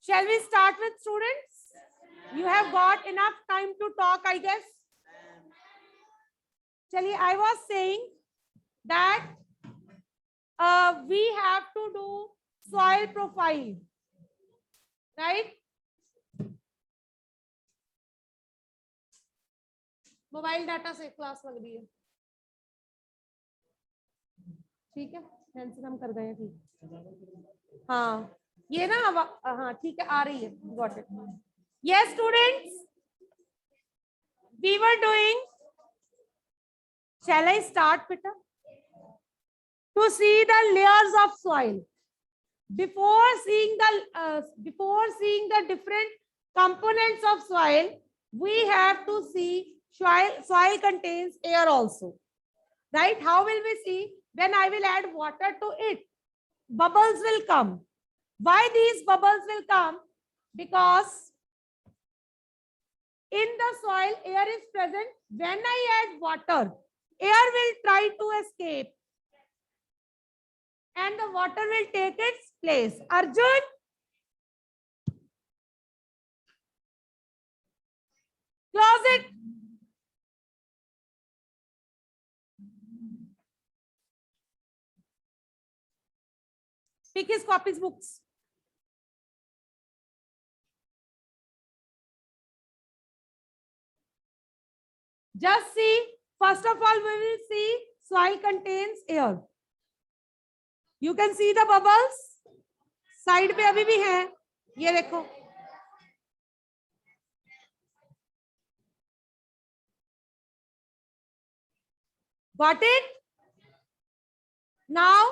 Shall we start with students? You have got enough time to talk, I guess. Chaliye, I was saying that we have to do soil profile, right? Mobile data से class लग रही है, ठीक है, tension हम कर गए हैं, ठीक। हाँ ये ना, हाँ ठीक है, आ रही है, got it. Yes students, we were doing, shall I start beta? To see the layers of soil, before seeing the different components of soil, we have to see soil contains air also, right? How will we see? When I will add water to it, bubbles will come. Why these bubbles will come? Because in the soil air is present. When I add water, air will try to escape and the water will take its place. Arjun, close it. Pick his copies, books. Just see, first of all, we will see soil contains air. You can see the bubbles. Side पे अभी भी हैं, ये देखो. Got it? Now,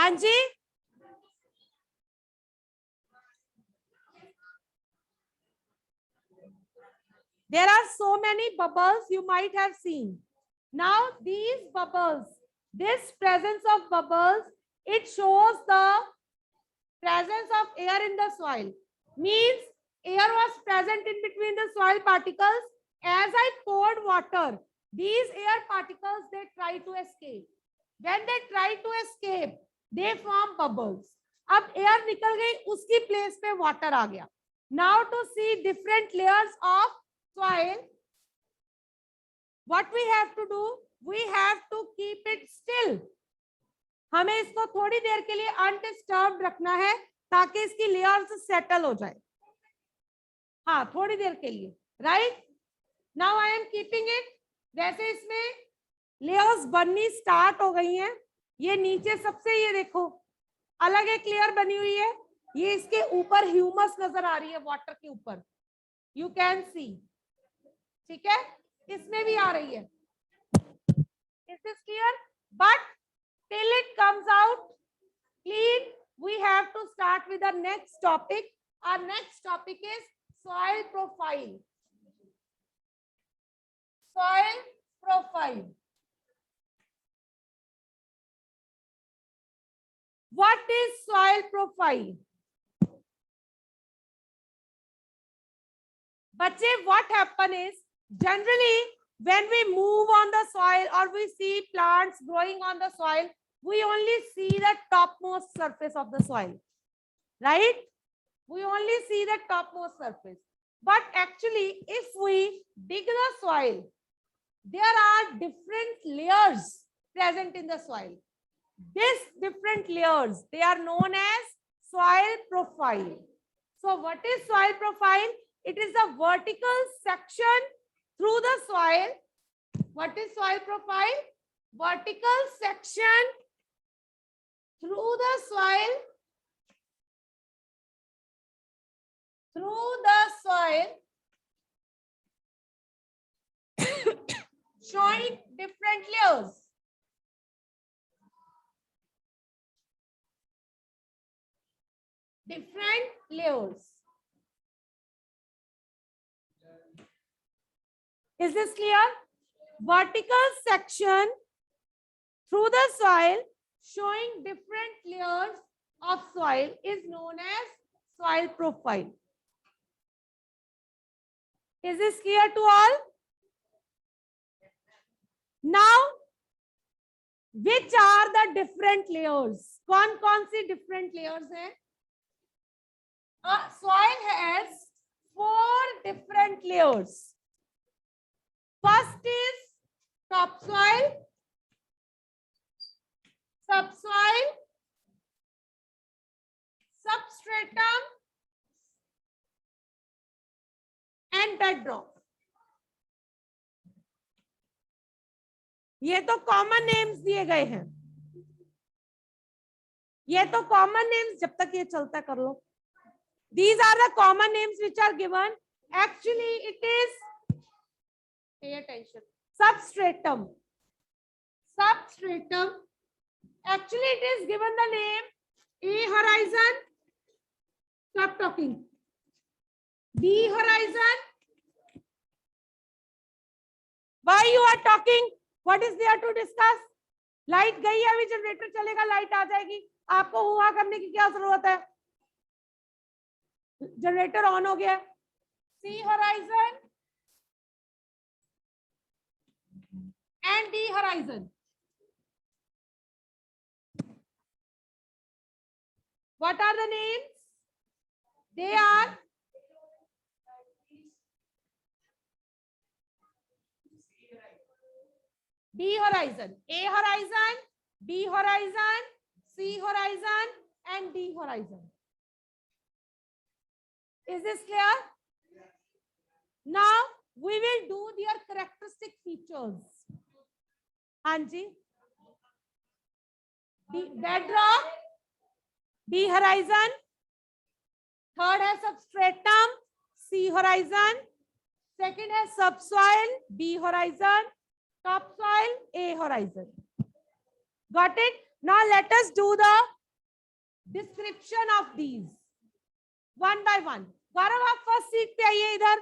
Anji, there are so many bubbles you might have seen. Now these bubbles, this presence of bubbles, it shows the presence of air in the soil. Means air was present in between the soil particles. As I poured water, these air particles, they try to escape. When they try to escape, they form bubbles. अब air निकल गई, उसकी place पे water आ गया. Now to see different layers of soil, what we have to do? We have to keep it still. हमें इसको थोड़ी देर के लिए अनडिस्टर्ब रखना है ताकि इसकी लेयर्स सेटल हो जाए. हाँ थोड़ी देर के लिए, right? Now I am keeping it. वैसे इसमें लेयर्स बननी स्टार्ट हो गई हैं. ये नीचे सबसे, ये देखो अलग एक लेयर बनी हुई है. ये इसके ऊपर ह्यूमस नजर आ रही है वाटर के ऊपर, यू कैन सी. ठीक है, इसमें भी आ रही है. Is this clear? But till it comes out clean, we have to start with the next topic. Our next topic is soil profile. Soil profile. What is soil profile? Bache, what happen is, generally when we move on the soil or we see plants growing on the soil, we only see the topmost surface of the soil, right? We only see the topmost surface. But actually, if we dig the soil, there are different layers present in the soil. These different layers, they are known as soil profile. So what is soil profile? It is a vertical section through the soil. What is soil profile? Vertical section through the soil, showing different layers. Different layers. Is this clear? Vertical section through the soil showing different layers of soil is known as soil profile. Is this clear to all? Now, which are the different layers? कौन कौन सी different layers हैं? soil has 4 different layers. First is topsoil, subsoil, substratum and bedrock. ये तो common names दिए गए हैं, ये तो कॉमन नेम्स, जब तक ये चलता कर लो. These are the common names which are given. Actually, it is, pay attention, substratum. Substratum. Actually, it is given the name A horizon. Stop talking. B horizon. Why you are talking? What is there to discuss? Light गई है, अभी generator चलेगा, light आ जाएगी. आपको हुआ करने की क्या जरूरत है? जनरेटर ऑन हो गया. C horizon and D horizon. What are the names? They are D horizon, A horizon, B horizon, C horizon and D horizon. Is this clear? Now we will do their characteristic features. Hanji. Bedrock, B horizon. Third है substratum, C horizon. Second है subsoil, B horizon. Topsoil, A horizon. Got it? Now let us do the description of these one by one. गौरव आप first seat पे आइए इधर.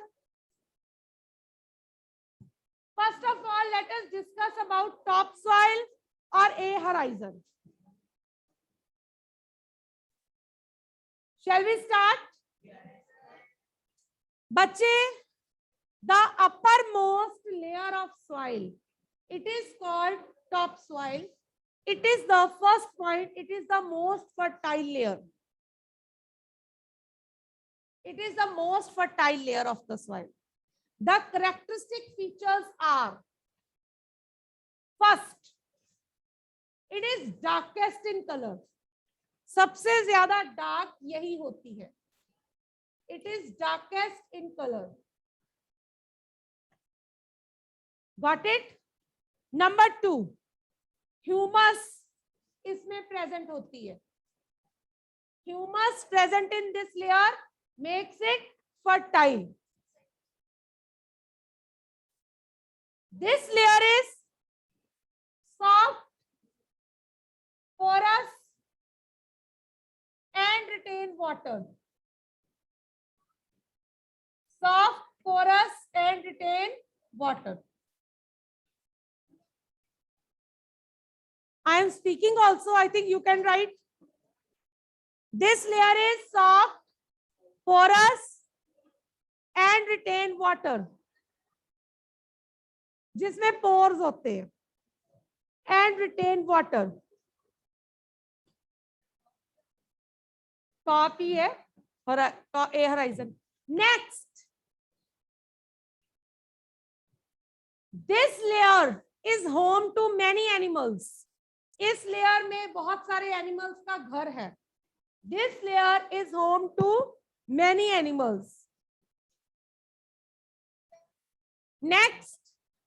First of all, let us discuss about topsoil or A horizon. Shall we start? बच्चे, the uppermost layer of soil, it is called topsoil. It is the first point. It is the most fertile layer. It is the most fertile layer of the soil. The characteristic features are: first, it is darkest in color. सबसे ज्यादा dark यही होती है. It is darkest in color. Got it? Number 2, humus इसमें present होती है. Humus present in this layer makes it fertile. This layer is soft, porous and retain water. Soft, porous and retain water. I am speaking also. I think you can write. This layer is soft, porous and retain water. जिसमें pores होते हैं and retain water. Top ही है A horizon. Next, this layer is home to many animals. इस layer में बहुत सारे animals का घर है. This layer is home to many animals. Next,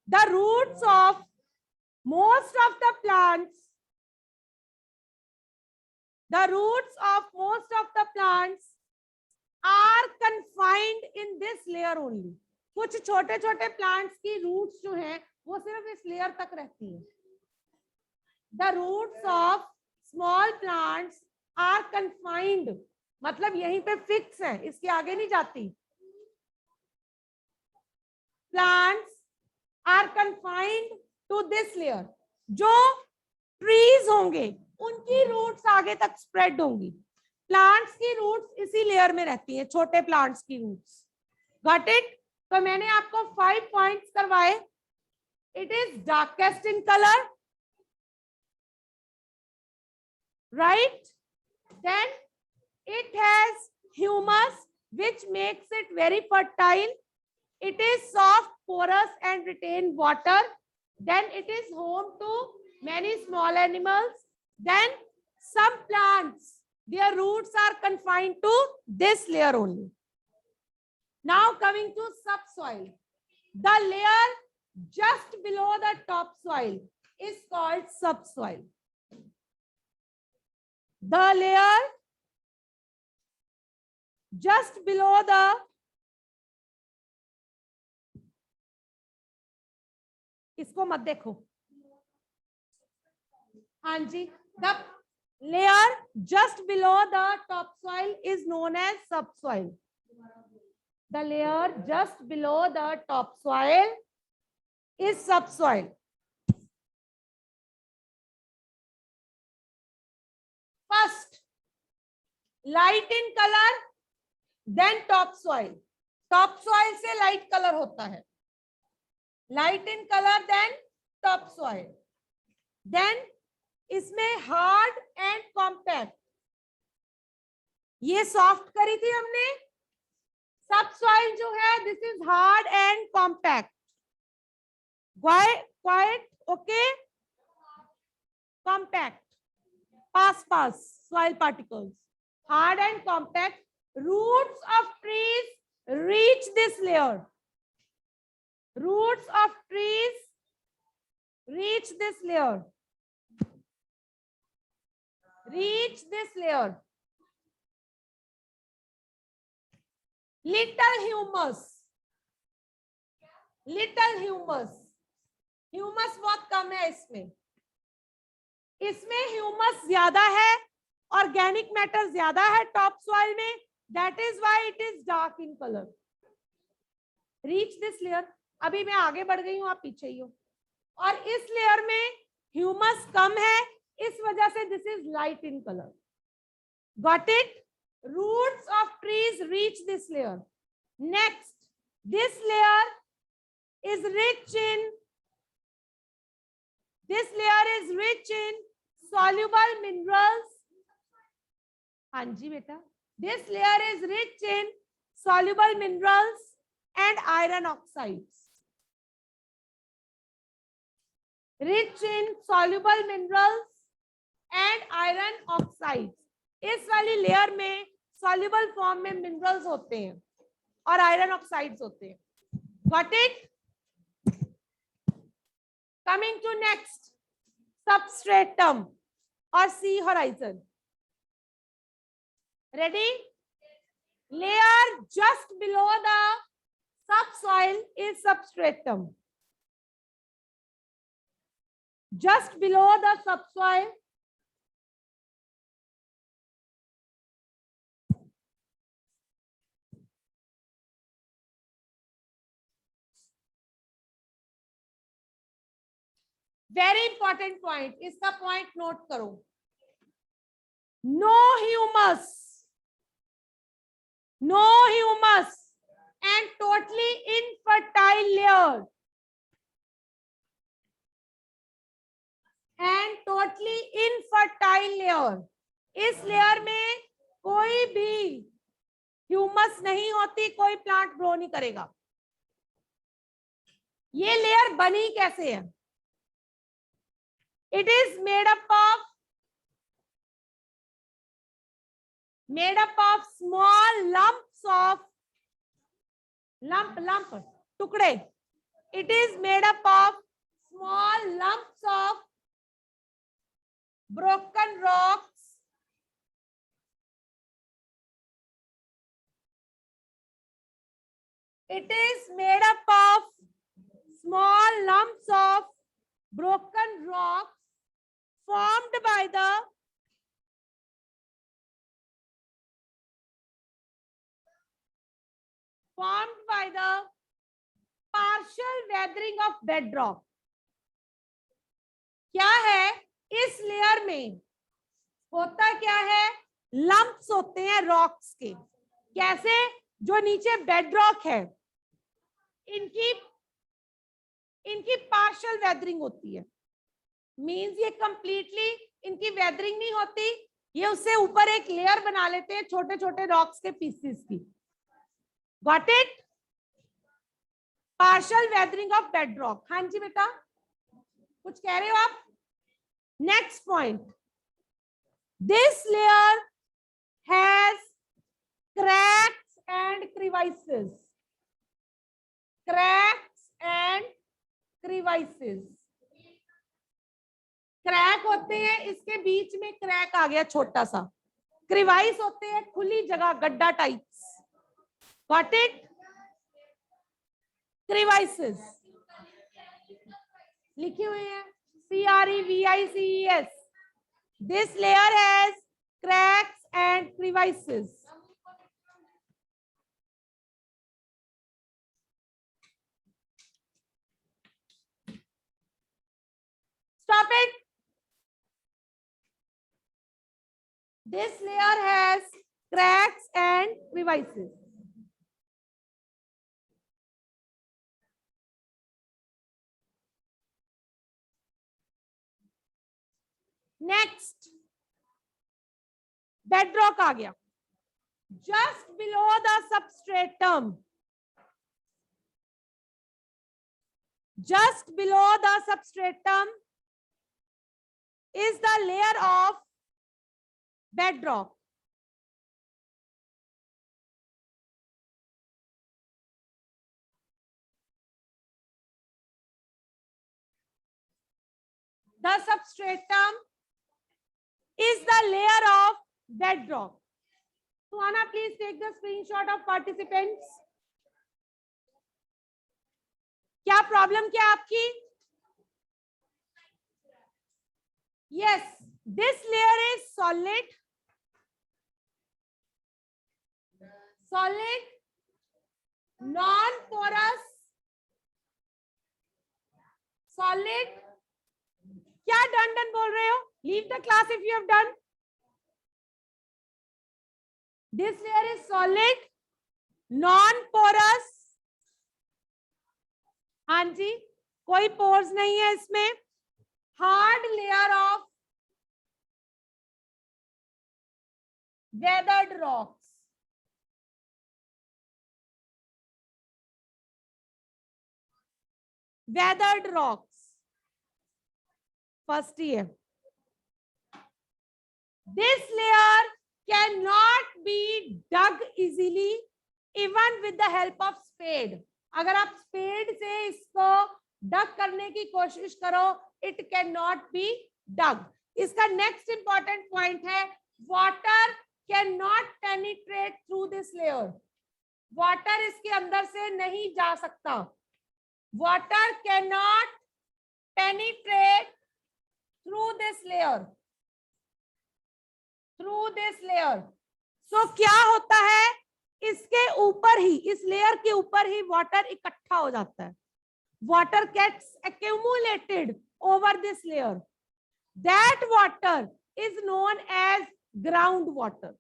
the roots of most of the plants, are confined in this layer only. कुछ छोटे छोटे प्लांट्स की रूट्स जो हैं वो सिर्फ इस लेयर तक रहती है. The roots of small plants are confined, मतलब यहीं पे फिक्स है, इसके आगे नहीं जाती. Plants are confined to this layer. जो trees होंगे उनकी रूट्स आगे तक स्प्रेड होंगी. प्लांट्स की रूट्स इसी लेयर में रहती हैं, छोटे प्लांट्स की रूट्स. Got it? तो मैंने आपको 5 पॉइंट्स करवाए. It is darkest in colour, right? Then it has humus which makes it very fertile. It is soft, porous and retain water. Then it is home to many small animals. Then some plants, their roots are confined to this layer only. Now coming to subsoil. The layer just below the topsoil is called subsoil. The layer just below the इसको मत देखो. हाँ जी, the layer just below the topsoil is known as subsoil. The layer just below the topsoil is subsoil. First, light in color, then topsoil. Topsoil से light color होता है. Light in color, then topsoil. Then इसमें hard and compact. ये soft करी थी हमने. Subsoil जो है, this is hard and compact. Quiet, okay? Compact. Pass, soil particles. Hard and compact. Roots of trees reach this layer. Roots of trees reach this layer. Reach this layer. Little humus. Little humus. Humus बहुत कम है इसमें. इसमें humus ज्यादा है, organic matter ज्यादा है top soil में. That is why it is dark in colour. Reach this layer. अभी मैं आगे बढ़ गई हूं, आप पीछे ही हो. और इस लेयर में ह्यूमस कम है, इस वजह से this is light in colour. Got it? Roots of trees reach this layer. Next, this layer is rich in soluble minerals. हाँ जी बेटा. This layer is rich in soluble minerals and iron oxides. Rich in soluble minerals and iron oxides. इस वाली layer में soluble form में minerals होते हैं और iron oxides होते हैं. Got it? Coming to next, substratum or sea horizon. Ready? Layer just below the subsoil is substratum. Just below the subsoil very important point. इसका point note करो. No humus and totally infertile layer. इस layer में कोई भी humus नहीं होती, कोई plant grow नहीं करेगा. ये लेयर बनी कैसे है? It is made up of small lumps of टुकड़े. It is made up of small lumps of broken rocks, it is made up of small lumps of broken rocks formed by the partial weathering of bedrock. क्या है इस layer में? होता क्या है? Lumps होते हैं रॉक्स के. कैसे? जो नीचे बेडरॉक है, इनकी पार्शियल वेदरिंग होती है. मींस ये कंप्लीटली इनकी वेदरिंग नहीं होती, ये उससे ऊपर एक लेयर बना लेते हैं छोटे छोटे रॉक्स के पीसेस की। Got it? Partial weathering of bedrock. हाँ जी बेटा, कुछ कह रहे हो आप? Next point, this layer has cracks and crevices. Cracks and crevices, crack होते हैं, इसके बीच में क्रैक आ गया छोटा सा। क्रीवाइस होते हैं खुली जगह, गड्ढा टाइप्स। Got it? क्रीवाइसेस लिखे हुए हैं, CREVICES। This layer has cracks and crevices. Stop it. This layer has cracks and crevices. Next, bedrock आ गया। Just below the substratum, just below the substratum is the layer of bedrock. The substratum is the layer of bedrock. Suhana, please take the screenshot of participants. क्या problem क्या आपकी? Yes, this layer is solid. Solid, non-porous, solid. क्या done बोल रहे हो? Leave the class if you have done. This layer is solid, non-porous. हाँ जी, कोई pores नहीं है इसमें। Hard layer of weathered rocks. Weathered rocks. First year. This layer cannot be dug easily even with the help of spade. अगर आप spade से इसको डग करने की कोशिश करो, it can not be dug. इसका नेक्स्ट इंपॉर्टेंट पॉइंट है, water can not penetrate through this layer. Water इसके अंदर से नहीं जा सकता। Water can not penetrate through this layer, through this layer. So क्या होता है, इसके ऊपर ही, इस लेयर के ऊपर ही वाटर इकट्ठा हो जाता है। Water gets accumulated over this layer. That water is known as ground water.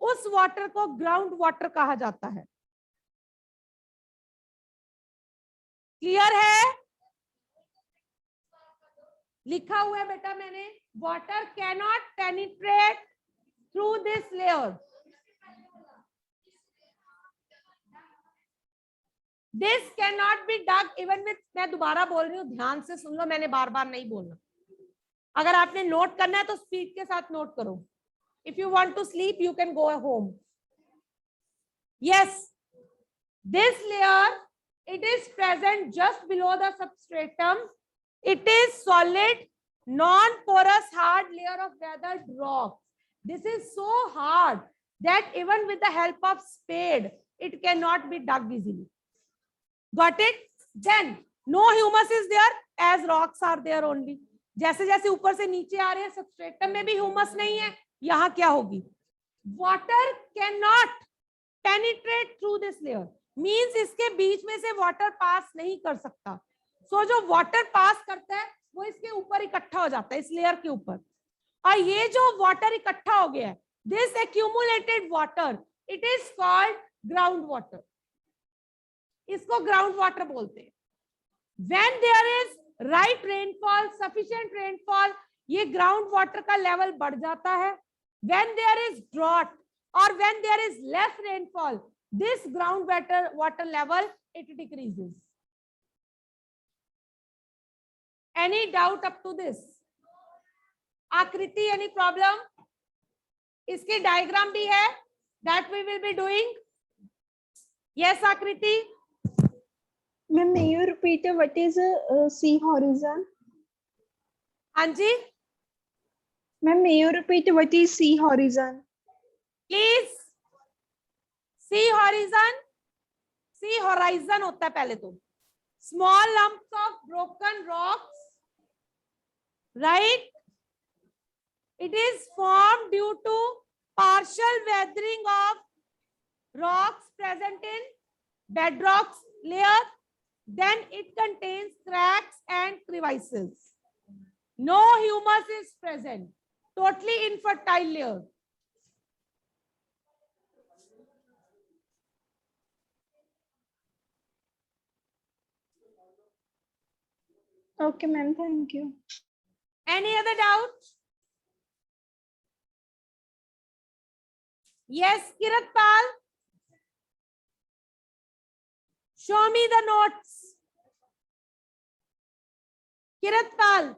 उस वाटर को ग्राउंड वाटर कहा जाता है। क्लियर है? लिखा हुआ है बेटा मैंने, water cannot penetrate through this layer. This cannot be dug even with, मैं दोबारा बोल रही हूँ, ध्यान से सुन लो, मैंने बार बार नहीं बोलना। अगर आपने नोट करना है तो स्पीड के साथ नोट करो। If you want to sleep, you can go home. Yes, this layer, it is present just below the substratum. It is solid, non-porous, hard layer of weathered rock. This is so hard that even with the help of spade, it cannot be dug easily. Got it? Then no humus is there as rocks are there only. जैसे जैसे ऊपर से नीचे आ रहे हैं, substratum में भी humus नहीं है। यहाँ क्या होगी? Water can not penetrate through this layer, means इसके बीच में से वाटर पास नहीं कर सकता। सो जो वाटर पास करता है वो इसके ऊपर इकट्ठा हो जाता है, इस लेयर के ऊपर। और ये जो वाटर इकट्ठा हो गया है, this accumulated water, it is called ground water. इसको ग्राउंड वाटर बोलते हैं। When there is right rainfall, sufficient rainfall, ये ग्राउंड वाटर का लेवल बढ़ जाता है when there is drought or when there is less rainfall, this water level, it decreases. Any doubt up to this? आकृति, any problem? इसकी diagram भी है, that we will be doing. Yes, आकृति. Ma'am, may you repeat what is sea horizon? हाँ जी. Ma'am, may you repeat what is sea horizon? Please. Sea horizon. Sea horizon होता है पहले तो. Small lumps of broken rocks, right? It is formed due to partial weathering of rocks present in bedrock layer. Then it contains cracks and crevices. No humus is present. Totally infertile layer. Okay, ma'am. Thank you. Any other doubt? Yes, Kiratpal. Show me the notes. Kiratpal.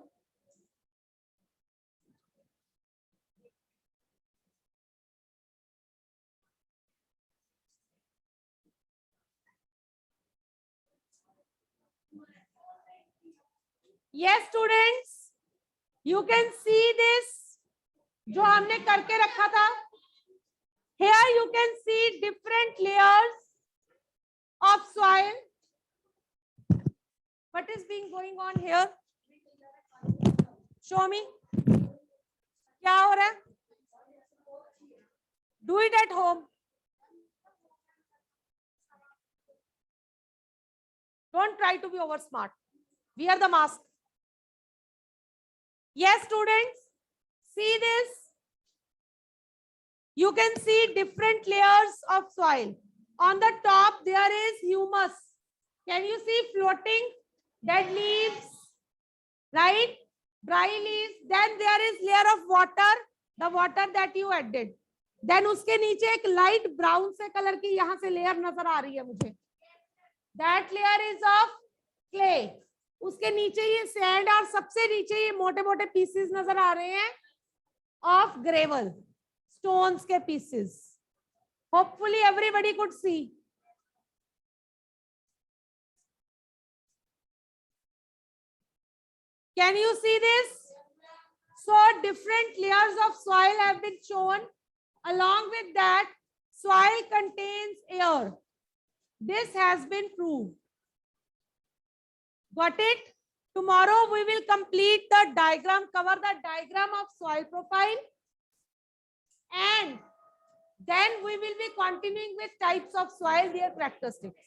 Yes, students. You can see this. जो हमने करके रखा था. Here you can see different layers of soil. What is being going on here? Show me. क्या हो रहा है? Do it at home. Don't try to be over smart. Wear the mask. Yes, students. See this. You can see different layers of soil. On the top, there is humus. Can you see floating dead leaves? Right? Dry leaves. Then there is layer of water, the water that you added. Then उसके नीचे एक light brown से color की यहाँ से layer नजर आ रही है मुझे. That layer is of clay. उसके नीचे ये sand और सबसे नीचे ये मोटे मोटे pieces नजर आ रहे हैं of gravel. Stones के pieces. Hopefully everybody could see. Can you see this? So different layers of soil have been shown. Along with that, soil contains air. This has been proved. Got it? Tomorrow we will complete the diagram, cover the diagram of soil profile. And then we will be continuing with types of soil, their characteristics.